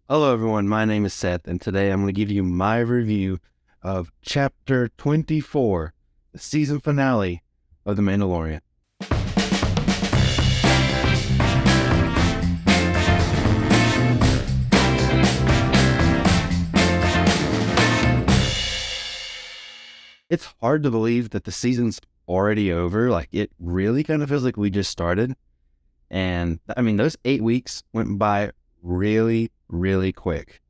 Hello, everyone. My name is Seth, and today I'm going to give you my review of Chapter 24, the season finale of The Mandalorian. It's hard to believe that the season's already over. Like, it really kind of feels like we just started. And I mean, those 8 weeks went by really, really quick.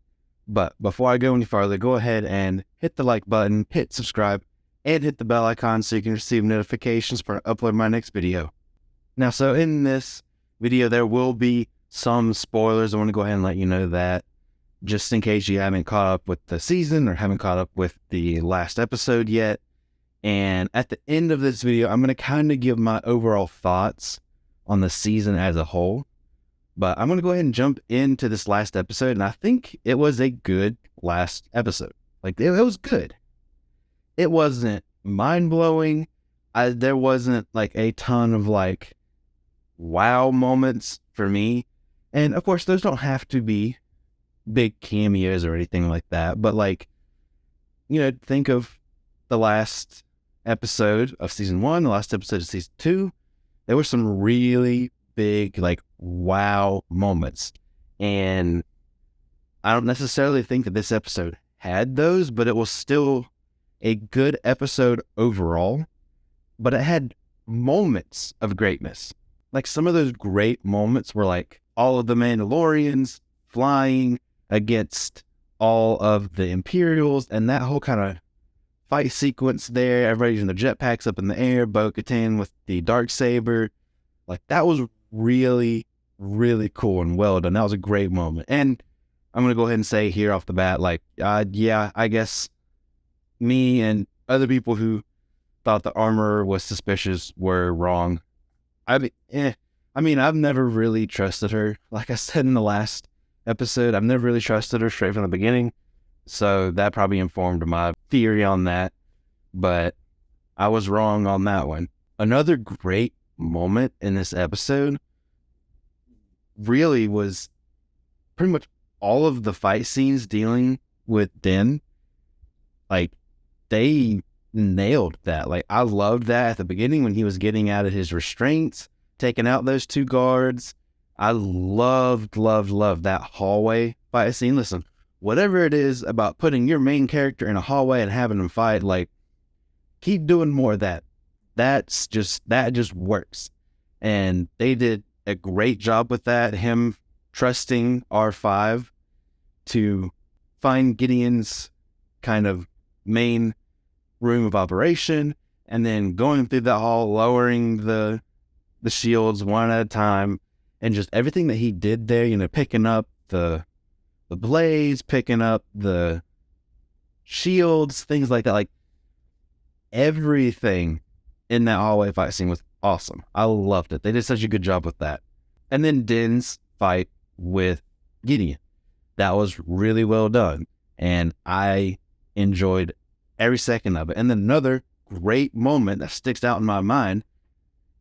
But before I go any farther, go ahead and hit the like button, hit subscribe, and hit the bell icon so you can receive notifications for upload my next video. Now, so in this video, there will be some spoilers. I want to go ahead and let you know that just in case you haven't caught up with the season or haven't caught up with the last episode yet. And at the end of this video, I'm going to kind of give my overall thoughts on the season as a whole. But I'm going to go ahead and jump into this last episode, and I think it was a good last episode. Like, it was good. It wasn't mind-blowing. There wasn't, like, a ton of, like, wow moments for me. And, of course, those don't have to be big cameos or anything like that. But, like, think of the last episode of Season 1, the last episode of Season 2. There were some really big, like, wow moments. And I don't necessarily think that this episode had those, but it was still a good episode overall. But it had moments of greatness. Like, some of those great moments were like all of the Mandalorians flying against all of the Imperials, and that whole kind of fight sequence there. Everybody's in the jetpacks up in the air, Bo-Katan with the darksaber. Like, that was really, really cool and well done. That was a great moment. And I'm going to go ahead and say here off the bat, like, yeah, I guess me and other people who thought the armor was suspicious were wrong. I mean, I've never really trusted her. Like I said in the last episode, I've never really trusted her straight from the beginning. So that probably informed my theory on that. But I was wrong on that one. Another great moment in this episode really was pretty much all of the fight scenes dealing with Din. Like, they nailed that. Like, I loved that at the beginning when he was getting out of his restraints, taking out those two guards. I loved that hallway fight scene. Listen, whatever it is about putting your main character in a hallway and having them fight, like, keep doing more of that. That just works. And they did a great job with that. Him trusting R5 to find Gideon's kind of main room of operation, and then going through that hall, lowering the shields one at a time, and just everything that he did there, picking up the blades, picking up the shields, things like that. Like, everything in that hallway fight scene was awesome. I loved it. They did such a good job with that. And then Din's fight with Gideon. That was really well done. And I enjoyed every second of it. And then another great moment that sticks out in my mind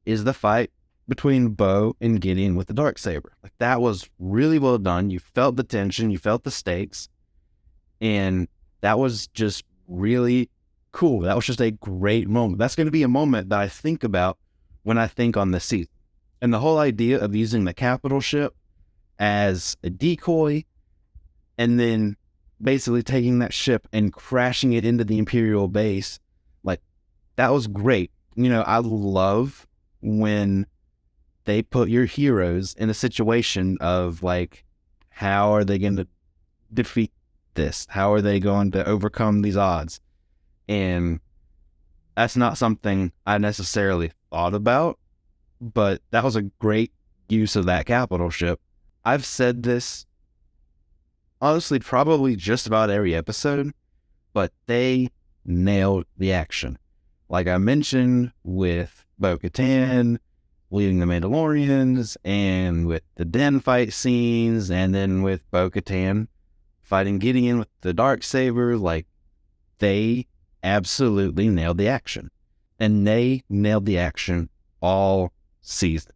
is the fight between Bo and Gideon with the darksaber. Like, that was really well done. You felt the tension, you felt the stakes, and that was just really cool. That was just a great moment. That's going to be a moment that I think about when I think on this season. And the whole idea of using the capital ship as a decoy and then basically taking that ship and crashing it into the Imperial base, like, that was great. I love when they put your heroes in a situation of, like, how are they going to defeat this? How are they going to overcome these odds? And that's not something I necessarily thought about, but that was a great use of that capital ship. I've said this, honestly, probably just about every episode, but they nailed the action. Like I mentioned with Bo-Katan leading the Mandalorians, and with the Den fight scenes, and then with Bo-Katan fighting Gideon with the darksaber, like, they absolutely nailed the action. And they nailed the action all season.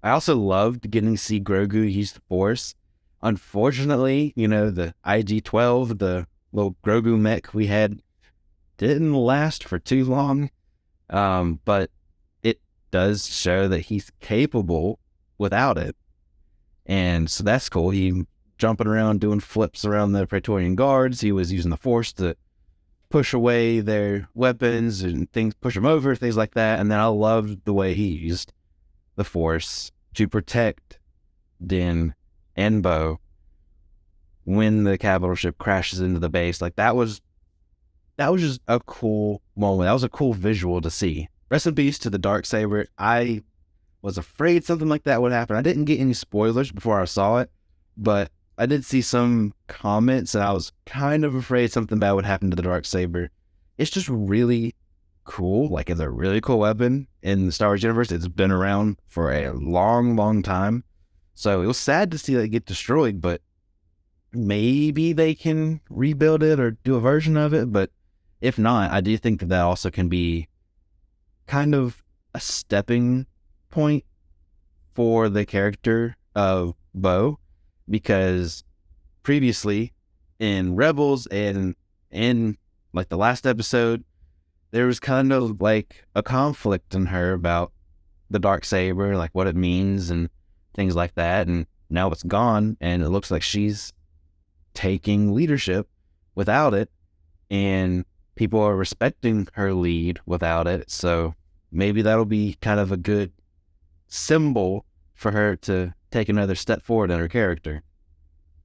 I also loved getting to see Grogu use the Force. Unfortunately, the IG-12, the little Grogu mech we had, didn't last for too long. But it does show that he's capable without it. And so that's cool. He jumping around doing flips around the Praetorian guards. He was using the Force to push away their weapons and things, push them over, things like that. And then I loved the way he used the Force to protect Din and Bo when the capital ship crashes into the base. Like that was just a cool moment. That was a cool visual to see. Rest in peace to the Darksaber. I was afraid something like that would happen. I didn't get any spoilers before I saw it, but I did see some comments and I was kind of afraid something bad would happen to the Darksaber. It's just really cool. Like, it's a really cool weapon in the Star Wars universe. It's been around for a long, long time. So it was sad to see that get destroyed, but maybe they can rebuild it or do a version of it. But if not, I do think that also can be kind of a stepping point for the character of Bo, because previously in Rebels and in like the last episode, there was kind of like a conflict in her about the Darksaber, like what it means and things like that. And now it's gone, and it looks like she's taking leadership without it, and people are respecting her lead without it. So maybe that'll be kind of a good symbol for her to take another step forward in her character.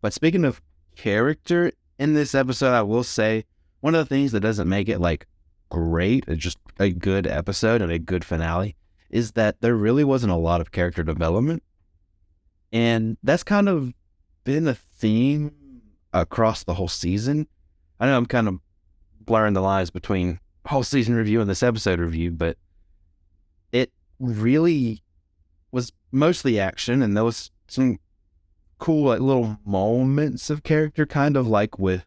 But speaking of character in this episode, I will say one of the things that doesn't make it like great, it's just a good episode and a good finale, is that there really wasn't a lot of character development. And that's kind of been a theme across the whole season. I know I'm kind of blurring the lines between whole season review and this episode review, but it really was mostly action, and there was some cool like little moments of character, kind of like with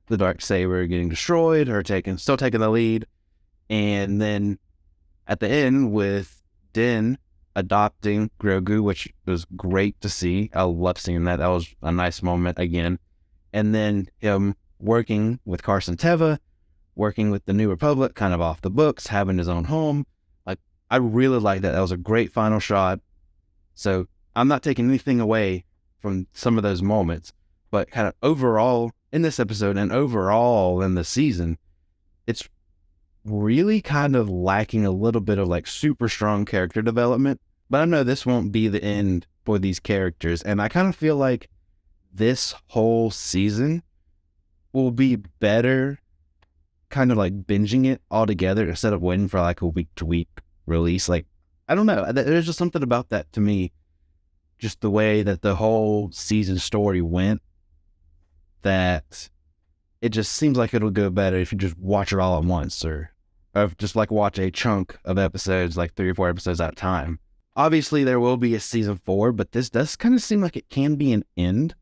the Darksaber getting destroyed, her still taking the lead, and then at the end with Din adopting Grogu, which was great to see. I love seeing that. That was a nice moment again. And then him working with Carson Teva, working with the New Republic, kind of off the books, having his own home. Like, I really like that. That was a great final shot. So I'm not taking anything away from some of those moments, but kind of overall in this episode and overall in the season, it's really kind of lacking a little bit of like super strong character development. But I know this won't be the end for these characters, and I kind of feel like this whole season will be better kind of like binging it all together instead of waiting for like a week to week release. Like, I don't know, there's just something about that to me, just the way that the whole season story went, that it just seems like it'll go better if you just watch it all at once, or just like watch a chunk of episodes, like 3 or 4 episodes at a time. Obviously there will be a season 4, but this does kind of seem like it can be an end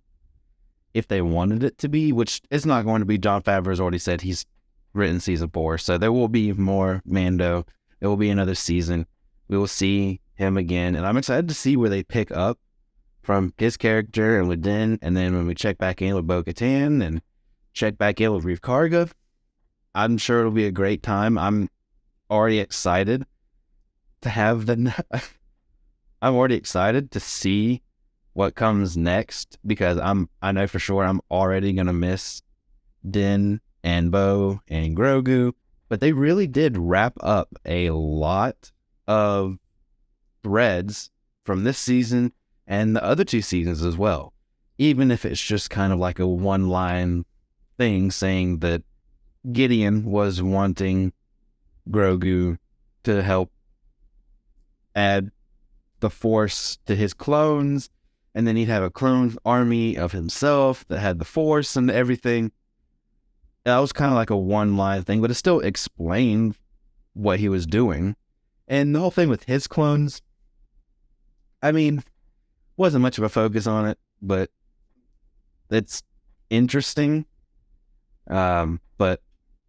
if they wanted it to be, which it's not going to be. Jon Favreau's already said he's written season 4, so there will be more Mando. There will be another season. We will see him again, and I'm excited to see where they pick up from his character and with Din, and then when we check back in with Bo-Katan and check back in with Reef Karga, I'm sure it'll be a great time. I'm already excited to have I'm already excited to see what comes next, because I know for sure I'm already gonna miss Din and Bo and Grogu. But they really did wrap up a lot of threads from this season and the other 2 seasons as well. Even if it's just kind of like a one-line thing saying that Gideon was wanting Grogu to help add the Force to his clones, and then he'd have a clone army of himself that had the Force and everything. That was kind of like a one-line thing, but it still explained what he was doing. And the whole thing with his clones, I mean, wasn't much of a focus on it, but it's interesting. But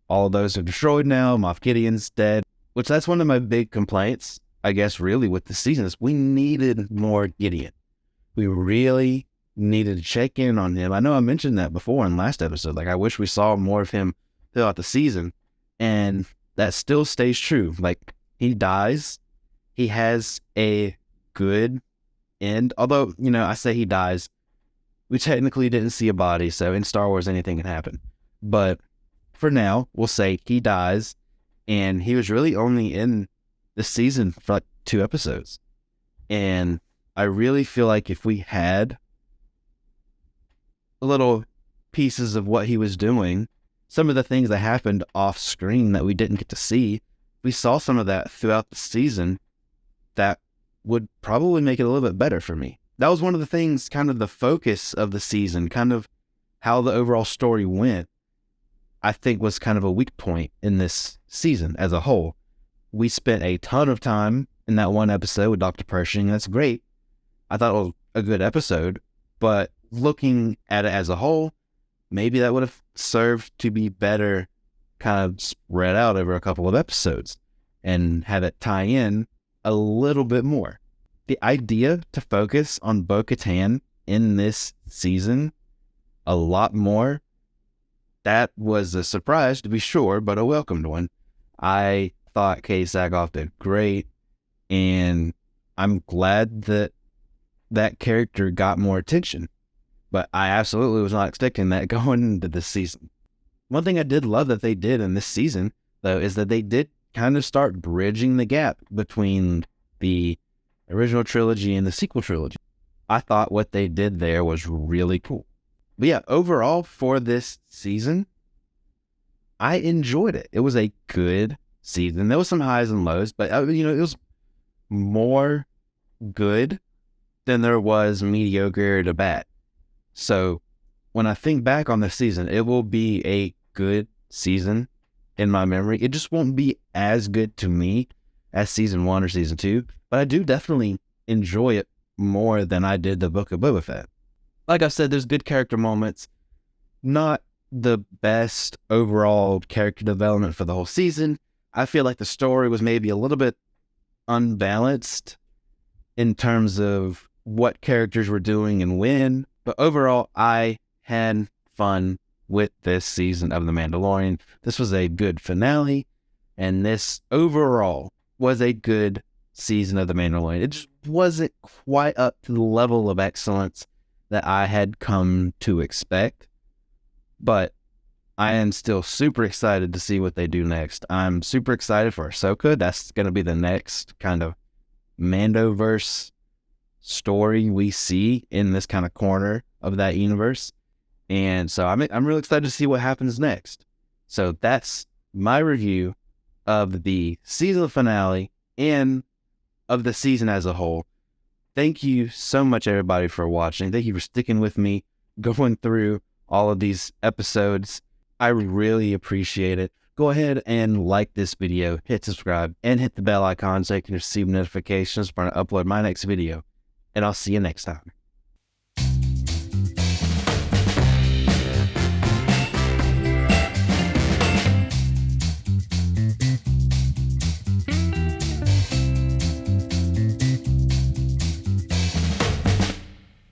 all of those are destroyed now. Moff Gideon's dead, which that's one of my big complaints, I guess, really with the season, is we needed more Gideon. We really needed to check in on him. I know I mentioned that before in last episode. Like, I wish we saw more of him throughout the season. And that still stays true. Like, he dies. He has a good end. Although, I say he dies. We technically didn't see a body. So in Star Wars, anything can happen. But for now, we'll say he dies. And he was really only in the season for like 2 episodes. And I really feel like if we had little pieces of what he was doing, some of the things that happened off screen that we didn't get to see, we saw some of that throughout the season, that would probably make it a little bit better for me. That was one of the things, kind of the focus of the season, kind of how the overall story went, I think was kind of a weak point in this season as a whole. We spent a ton of time in that one episode with Dr. Pershing. That's great. I thought it was a good episode, but looking at it as a whole, maybe that would have served to be better kind of spread out over a couple of episodes and have it tie in a little bit more. The idea to focus on Bo-Katan in this season a lot more, that was a surprise to be sure, but a welcomed one. I thought Katie Sackhoff did great, and I'm glad that that character got more attention. But I absolutely was not expecting that going into this season. One thing I did love that they did in this season, though, is that they did kind of start bridging the gap between the original trilogy and the sequel trilogy. I thought what they did there was really cool. But yeah, overall for this season, I enjoyed it. It was a good season. There was some highs and lows, but it was more good than there was mediocre to bad. So when I think back on this season, it will be a good season in my memory. It just won't be as good to me as season 1 or season 2, but I do definitely enjoy it more than I did the Book of Boba Fett. Like I said, there's good character moments, not the best overall character development for the whole season. I feel like the story was maybe a little bit unbalanced in terms of what characters were doing and when. But overall, I had fun with this season of The Mandalorian. This was a good finale, and this overall was a good season of The Mandalorian. It just wasn't quite up to the level of excellence that I had come to expect, but I am still super excited to see what they do next. I'm super excited for Ahsoka. That's going to be the next kind of Mandoverse story we see in this kind of corner of that universe. And so I'm really excited to see what happens next. So that's my review of the season finale and of the season as a whole. Thank you so much, everybody, for watching. Thank you for sticking with me, going through all of these episodes. I really appreciate it. Go ahead and like this video, hit subscribe, and hit the bell icon so you can receive notifications when I upload my next video. And I'll see you next time.